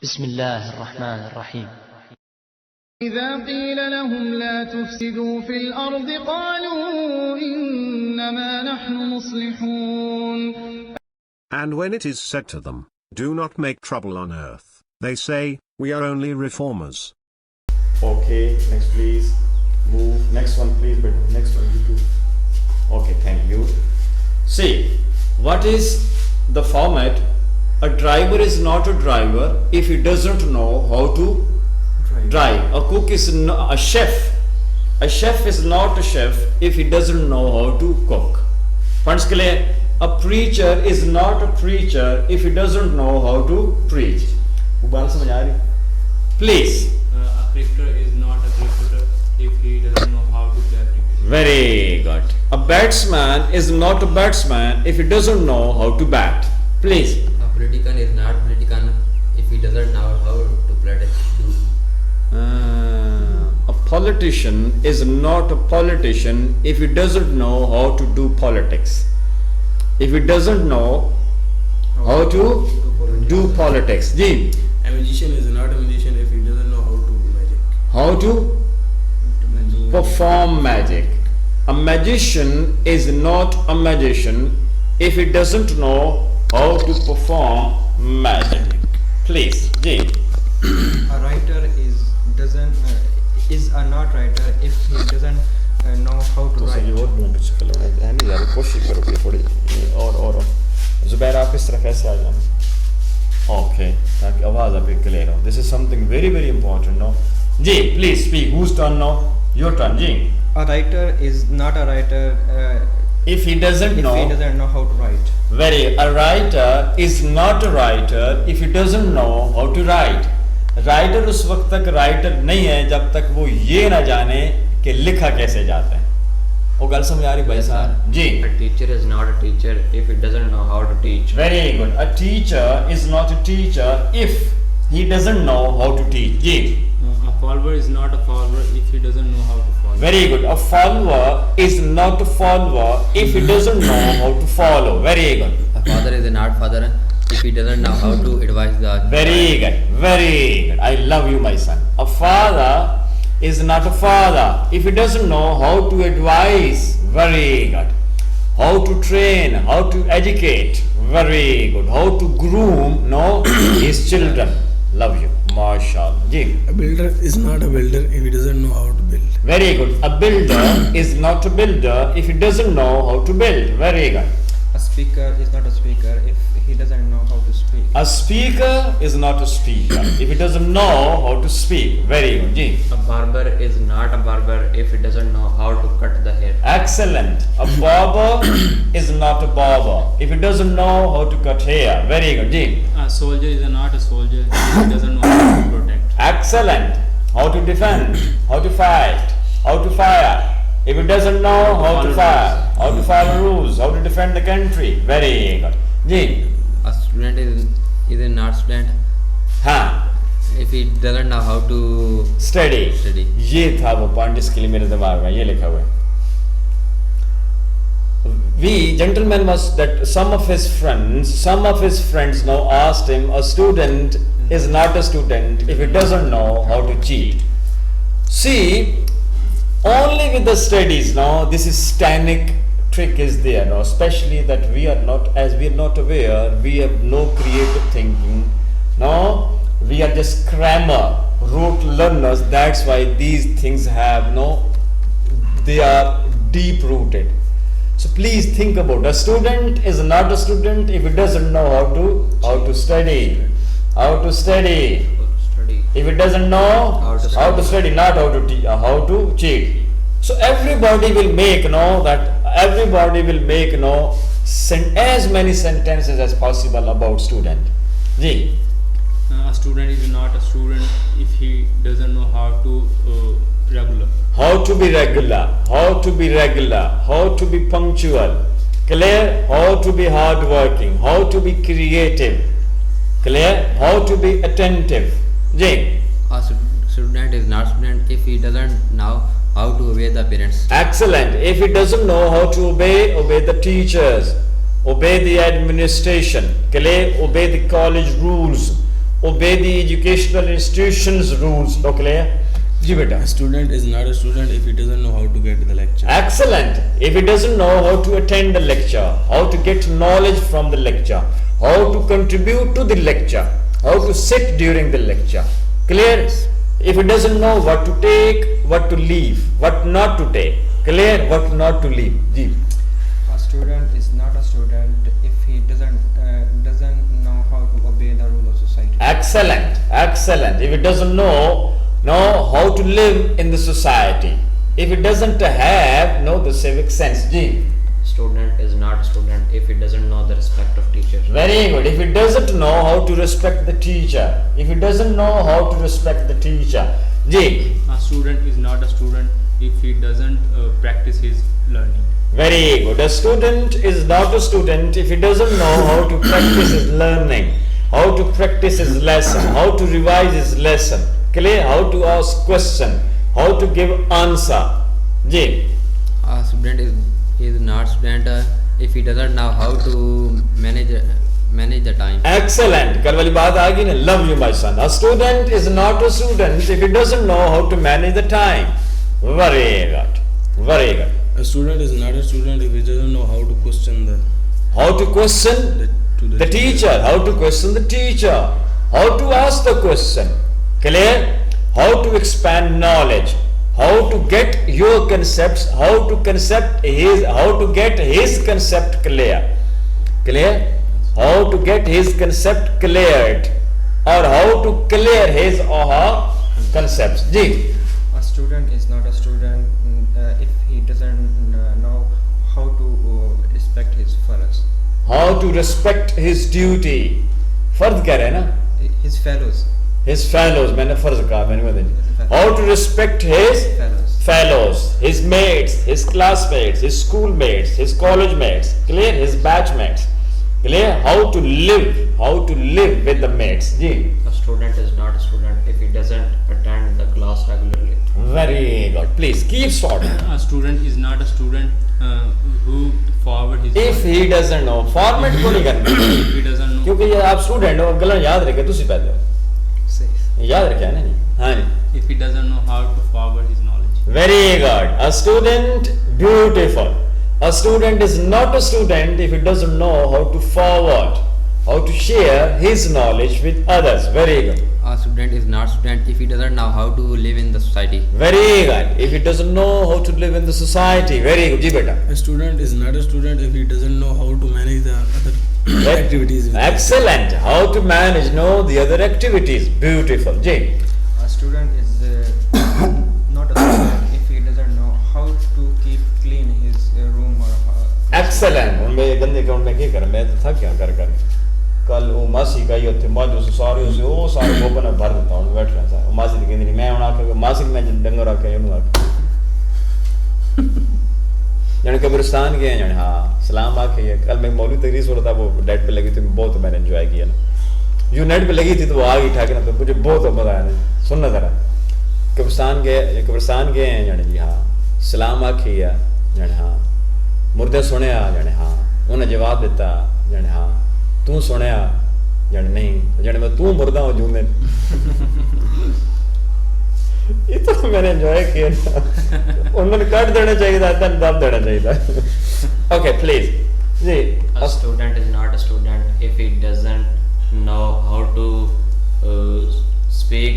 بسم الله الرحمن الرحيم. إذا قيل لهم لا تفسدوا في الأرض قالوا إنما نحن مصلحون. And when it is said to them, do not make trouble on earth, they say, we are only reformers. Okay, next please. Move. Next one please, but next one you too. Okay, thank you. See, what is the format? A driver is not a driver if he doesn't know how to drive. A cook is a chef. A chef is not a chef if he doesn't know how to cook. Points clear? A preacher is not a preacher if he doesn't know how to preach. Please. A cricketer is not a cricketer if he doesn't know how to play cricket. Very good. A batsman is not a batsman if he doesn't know how to bat. Please. A politician is not politician if he doesn't know how to play the A politician is not a politician if he doesn't know how to do politics. If he doesn't know how to do politics. Ji. A magician is not a magician if he doesn't know how to do magic. How to perform magic. A magician is not a magician if he doesn't know how to perform magic. Please, Ji. A writer is a not writer if he doesn't know how to write. कोशिश करोगे थोड़ी और जुबैर आप इस तरह कैसे आ जाना okay ताकि आवाज़ आपकी क्लियर हो this is something very very important no जी please speak whose turn no your turn जी A writer is not a writer if he doesn't know how to write. A writer is not a writer if he doesn't know how to write. Writer उस वक्त तक writer नहीं है जब तक वो ये ना जाने कि लिखा कैसे जाता है वो गल समझ आ रही भाई साहब जी A teacher is not a teacher if he doesn't know how to teach. Very good. A teacher is not a teacher if he doesn't know how to teach. Ji A follower is not a follower if he doesn't know how to follow. Very good. A follower is not a follower if he doesn't know how to follow. Very good. A father is not father if he doesn't know how to advise the child. Very good. Very good. I love you, my son. A father is not a father if he doesn't know how to advise. Very good. How to train, how to educate. Very good. How to groom, his children. Love you. MashaAllah. Ji. A builder is not a builder if he doesn't know how to build. Very good. A builder is not a builder if he doesn't know how to build. Very good. A speaker is not a speaker if he doesn't know how to speak. A speaker is not a speaker if he doesn't know how to speak. Very good. Ji. A barber is not a barber if he doesn't know how to cut the hair. Excellent. A barber is not a barber if he doesn't know how to cut hair. Very good. Ji. A soldier is not a soldier if he doesn't know how to protect. Excellent. How to defend, how to fight, how to fire. If he doesn't know how to fire, how to follow rules, how to defend the country. Very good. Ji. A student is not student हाँ if he doesn't know how to study. ये था वो point इसके लिए मेरे दिमाग में ये लिखा हुआ है. Gentleman was that some of his friends now asked him, a student is not a student if he doesn't know how to cheat. See, only with the studies now this is Stanic trick is there now, especially that we are not aware, we have no creative thinking. No, we are just grammar, rote learners. That's why these things they are deep rooted. So please think about a student is not a student if he doesn't know how to study. How to study. If he doesn't know how to study, not how to cheat. So everybody will make as many sentences as possible about student. Ji. A student is not a student if he doesn't know how to regular. How to be regular, how to be regular, how to be punctual. Clear? How to be hardworking, how to be creative. Clear? How to be attentive. Ji. A student is not student if he doesn't know how to obey the parents. Excellent. If he doesn't know how to obey the teachers, obey the administration, obey the college rules, obey the educational institution's rules. No, clear? जी बेटा. A student is not a student if he doesn't know how to get the lecture. Excellent. If he doesn't know how to attend the lecture, how to get knowledge from the lecture, how to contribute to the lecture, how to sit during the lecture. Clear? If he doesn't know what to take, what to leave, what not to take. Clear? What not to leave. Ji. A student is not a student if he doesn't know how to obey the rule of society. Excellent. Excellent. If he doesn't know how to live in the society, if he doesn't have the civic sense. Ji. Student is not a student if he doesn't know the respect of teachers. Very good. If he doesn't know how to respect the teacher, if he doesn't know how to respect the teacher. Ji. A student is not a student if he doesn't practice his learning. Very good. A student is not a student if he doesn't know how to practice his learning, how to practice his lesson, how to revise his lesson. Clear? How to ask question, how to give answer. Ji. A student is not student if he doesn't know how to manage the time. Excellent. कल वाली बात आ गई ना. Love you, my son. A student is not a student if he doesn't know how to manage the time. Very good. Very good. A student is not a student if he doesn't know how to question the teacher, how to question the teacher, how to ask the question. Clear? How to expand knowledge, how to get your concepts, how to get his concept clear. Clear? How to get his concept cleared, or how to clear his or her concepts. Ji. A student is not a student if he doesn't know how to respect his fellows. How to respect his duty. फर्ज कह रहे हैं ना. His fellows. मैंने फर्ज कहा, मैंने how to respect his fellows, his mates, his classmates, his schoolmates, his college mates. Clear? His batchmates. Clear? How to live with the mates. Ji. A student is not a student if he doesn't attend the class regularly. Very good. Please keep short. A student is not a student who forward his. If he doesn't know, format को नहीं करना. If he doesn't know. क्योंकि ये आप student हो, गला याद रखे तुसी पहले हो. याद रखे ना नहीं. हाँ नहीं. If he doesn't know how to forward his knowledge. Very good. A student, beautiful. A student is not a student if he doesn't know how to forward, how to share his knowledge with others. Very good. A student is not student if he doesn't know how to live in the society. Very good. If he doesn't know how to live in the society. Very good. जी बेटा. A student is not a student if he doesn't know how to manage the other activities. Excellent. How to manage the other activities. Beautiful. Ji. A student is not a student if he doesn't know how to keep clean his room or Excellent. ਹੁਣ ਮੈਂ ਗੰਦੇ ਕੰਮ ਮੈਂ ਕੀ ਕਰਾਂ, ਮੈਂ ਤਾਂ ਥੱਕ ਗਿਆ ਕਰ ਕੱਲ ਉਹ ਮਾਸੀ ਗਈ ਉੱਥੇ ਮਾਜੂ ਸਾਰੇ ਉਹ ਸਾਰੇ ਗੋਬਨ ਭਰ ਦਿੱਤਾ ਹੁਣ ਬੈਠ ਰਿਹਾ ਸਾਰਾ ਮਾਸੀ ਦੀ ਕਹਿੰਦੀ ਨਹੀਂ ਮੈਂ ਹੁਣ ਆ ਕੇ ਮਾਸੀ ਮੈਂ ਡੰਗਰ ਆ ਕੇ ਉਹਨੂੰ ਆ ਕੇ जाने कब्रिस्तान गए जाने. हाँ सलाम आके कल मैं मौलवी तकरीर सुन रहा था, वो नेट पे लगी थी, बहुत मैंने एंजॉय किया ना. जो नेट पे लगी थी तो वो आ गई ठाके ना, तो मुझे बहुत मजा आया ना. सुनना जरा. कब्रिस्तान गए हैं जाने जी. हाँ सलाम आखी है जाने. हाँ मुर्दे सुने जाने. हाँ उन्हें जवाब देता जाने. हाँ तू सुने जाने. नहीं जाने मैं तू मुर्दा हूँ जूमे. ये तो मैंने एंजॉय किया ना. उन्होंने कट देना चाहिए था, दब देना चाहिए था. ओके प्लीज जी. A student is not a student if he doesn't know how to speak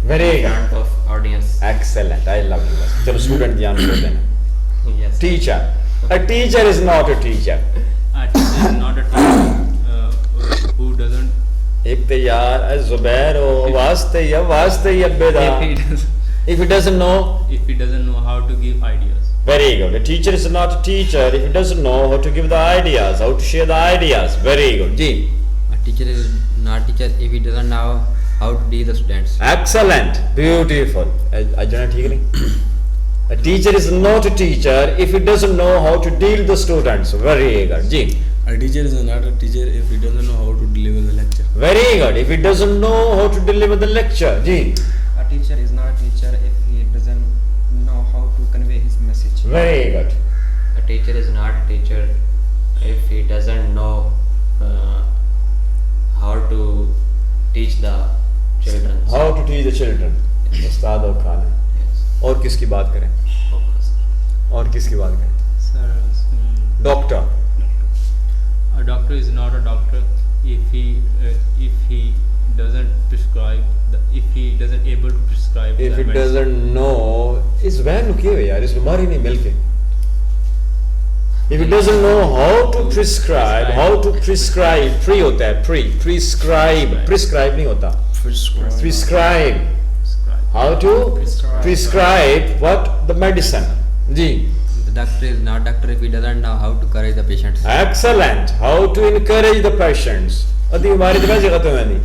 Very in front of audience. Excellent. I love you. चलो स्टूडेंट ध्यान दो देना. Yes. Teacher. A teacher is not a teacher. A teacher is not a teacher who doesn't. एक तो यार ज़ुबैर हो वास्ते या बेदा. If he doesn't know how to give ideas. Very good. A teacher is not a teacher if he doesn't know how to give the ideas, how to share the ideas. Very good. Ji. A teacher is not teacher if he doesn't know how to deal the students. Excellent. Beautiful. Ajna ठीक नहीं. A teacher is not a teacher if he doesn't know how to deal with the students. Very good. Ji. A teacher is not a teacher if he doesn't know how to deliver the lecture. Very good. If he doesn't know how to deliver the lecture. Ji. A teacher is not a teacher if he doesn't know how to convey his message. Very good. A teacher is not a teacher if he doesn't know how to teach the feed the children? उस्ताद और खाना. और किसकी बात करें? और किसकी बात करें? Sir, Doctor. a doctor is not a doctor if he doesn't prescribe if he doesn't able to prescribe If the it medicine. doesn't know, इस वैन किए हुए यार, इस बीमारी नहीं मिल के. If it doesn't know how to prescribe, pre होता है, prescribe नहीं होता. Prescribe. How to prescribe what? The medicine. Ji. The doctor is not doctor if he doesn't know how to encourage the patients. Excellent. How to encourage the patients. अदी बीमारी तो कैसे खत्म है नहीं.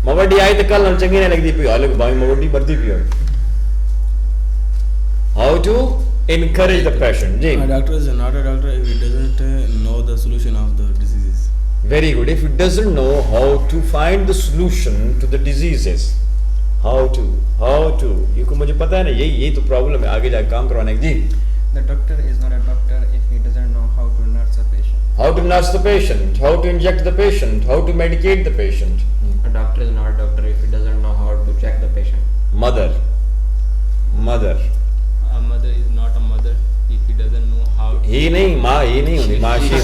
मवड्डी आई तो कल हम चंगी नहीं लगती पियो, अलग भाई मवड्डी बढ़ती पियो. How to encourage the patient. Ji. A doctor is not a doctor if he doesn't know the solution of the diseases. Very good. If it doesn't know how to find the solution to the diseases, how to, ये को मुझे पता है ना, यही तो problem है आगे जाके काम करवाने की. जी. The doctor is not a doctor if he doesn't know how to nurse a patient. How to nurse the patient, how to inject the patient, how to medicate the patient. A doctor is not a doctor if he doesn't know how to check the patient. Mother. A mother is not a mother if he doesn't know how to ही नहीं होती माँ she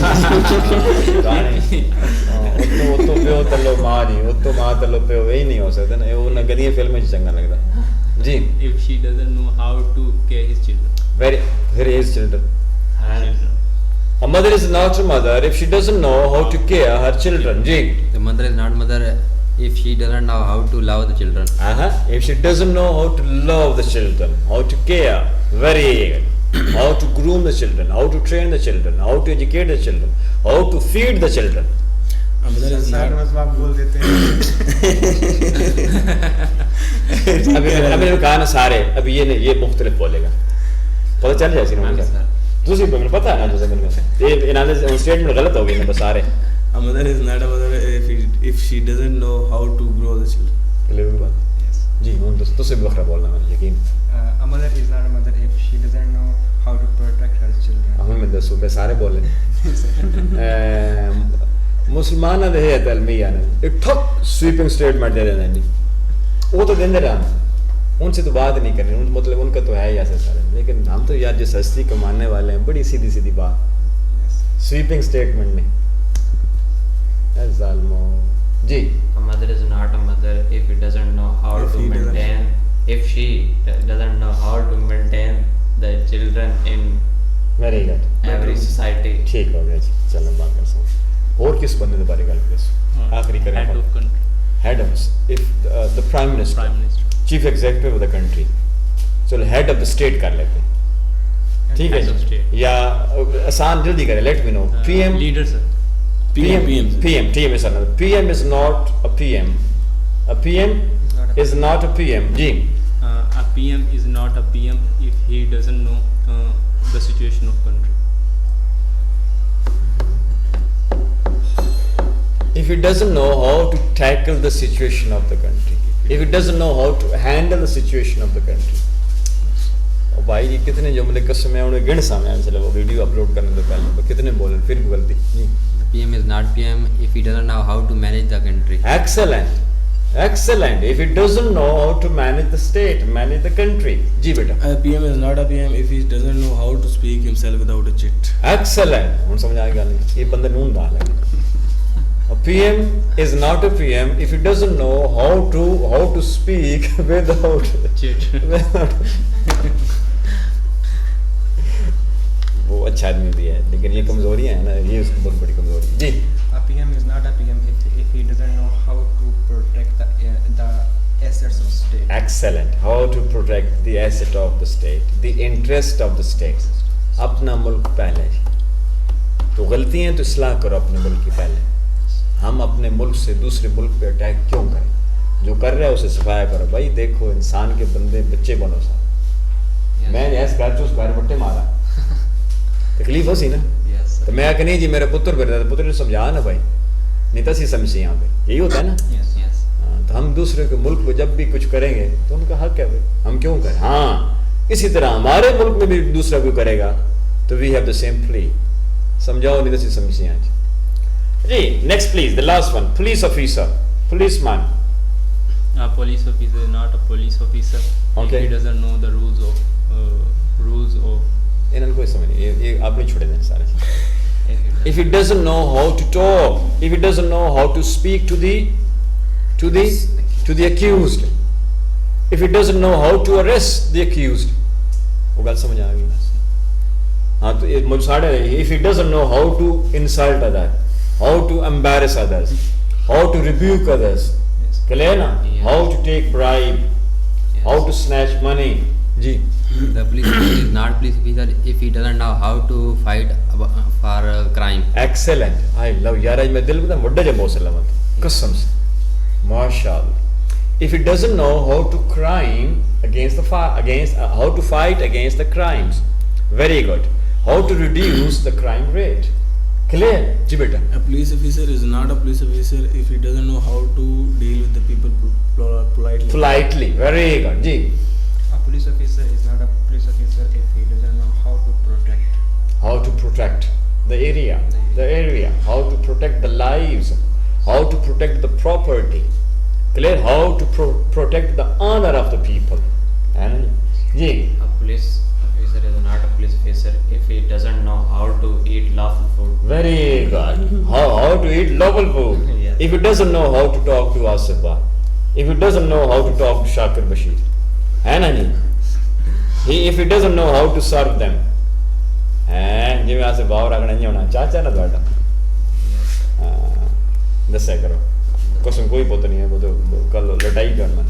उत्तो प्यो तलो माँ जी उत्तो माँ तलो प्यो वही नहीं हो सकता ना वो ना गदियाँ फिल्म में चंगा लगता जी. if she doesn't know how to care his children. Very his children. A mother is not a mother if she doesn't know how to care her children. Ji. The mother is not mother if she doesn't know how to love the children. If she doesn't know how to love the children, how to care, very good. How to groom the children, how to train the children, how to educate the children, how to feed the children. A mother is not. आप बोल देते हैं. अभी कहा ना सारे अभी ये मुख्तलिफ बोलेगा पता चल जाए ना दूसरी पे पता है ना दूसरे में ये इन्होंने स्टेटमेंट गलत हो गई ना बस सारे. A mother is not a mother if she doesn't know how to grow the children. Clear हुई बात. जी उन दूसरे भी बखरा बोलना मैंने यकीन. A mother is not a mother if she doesn't know how to protect her children. हम मैं दसो मैं सारे बोल रहे मुसलमान दे है तलमिया ने एक ठोक स्वीपिंग स्टेटमेंट दे देना नहीं वो तो देंदे रहा उनसे तो बात नहीं करनी उन मतलब उनका तो है ही ऐसा सारे लेकिन हम तो यार जिस हस्ती कमाने वाले हैं बड़ी सीधी सीधी बात स्वीपिंग स्टेटमेंट नहीं ज़ालिमो जी. A mother is not a mother if he doesn't know how to maintain. If she doesn't know how to maintain the children in very good every society. ठीक हो गया जी चलो बात कर सकते और किस बंदे के बारे में गल आखिरी करें. head of country. Head of if the prime minister, chief executive of the country, चलो head of the state कर लेते हैं ठीक है Head of state. या आसान जल्दी करें let me know. PM leader sir. PM is another. PM is not a PM. A PM is not a PM. Ji. A PM is not a PM if he doesn't know the situation of country. If he doesn't know how to tackle the situation of the country, if he doesn't know how to handle the situation of the country. और भाई ये कितने जुमले कसम है उन्हें गिन सामने चलो वो वीडियो अपलोड करने से पहले कितने बोले फिर भी गलती जी. PM is not PM if he doesn't know how to manage the country. Excellent. If he doesn't know how to manage the state, manage the country. जी बेटा. A PM is not a PM if he doesn't know how to speak himself without a cheat. Excellent. उन समझ आ गया नहीं ये बंदे नून डाल है. A PM is not a PM if he doesn't know how to speak without वो अच्छा आदमी भी है लेकिन ये कमजोरियां है ना ये उसकी बहुत बड़ी कमजोरी जी. A PM is not a PM if he doesn't know how to protect the assets of state. Excellent. How to protect the asset of the state, the interest of the state. अपना मुल्क पहले तो गलतियां तो इस्लाह करो अपने मुल्क की पहले. हम अपने मुल्क से दूसरे मुल्क पे अटैक क्यों करें? जो कर रहे हैं उसे सफाया करो भाई. देखो इंसान के बंदे बच्चे बनो साहब. मैंने ऐसा कर उस घर बट्टे मारा तकलीफ हो सी ना तो मैं आके नहीं जी मेरे पुत्र पे रहता पुत्र ने समझा ना भाई नहीं तो सी समझी यहाँ पे यही होता है ना. तो हम दूसरे के मुल्क को जब भी कुछ करेंगे तो उनका हक है भाई हम क्यों करें. हाँ इसी तरह हमारे मुल्क में भी दूसरा कोई करेगा तो we have the same play. समझाओ नहीं तो सी समझी यहाँ जी. Next please the last one police officer policeman A police officer is not a police officer Okay. if he doesn't know the rules of ਇਹਨਾਂ ਨੂੰ ਕੋਈ ਸਮਝ ਨਹੀਂ, ਇਹ ਆਪਣੀ ਛੋੜੇ ਨੇ ਸਾਰੇ। If he doesn't know how to talk, if he doesn't know how to speak to the accused, if he doesn't know how to arrest the accused, वो गल समझ आ गई। हाँ तो ये मुझे साढ़े if he doesn't know how to insult others, how to embarrass others, how to rebuke others, clear ना? Yes. How to take bribe, Yes. how to snatch money, ji. The police officer is not police officer if he doesn't know how to fight for crime. Excellent. I love यार आज मैं दिल में वड्डा जब बहुत सलामत कसम से माशाल्लाह। If he doesn't know how to crime against how to fight against the crimes, very good. How to reduce the crime rate, clear? जी बेटा। A police officer is not a police officer if he doesn't know how to deal with the people politely. Politely, very good. Ji. A police officer is not a police officer if he doesn't know how to protect. How to protect the area, how to protect the lives, how to protect the property, clear? How to protect the honor of the people, and ji. A police officer is not a police officer if he doesn't know how to eat lawful food. Very good. How to eat lawful food. Yes. If he doesn't know how to talk to Asifa, if he doesn't know how to talk to Shakir Bashir, है ना जी? If he doesn't know how to serve them, हैं जिਵੇਂ आसे भाव रखना नहीं होना चाचा ना ਤੁਹਾਡਾ ਦੱਸਿਆ ਕਰੋ कसम कोई पुत नहीं है वो तो कल लटाई करना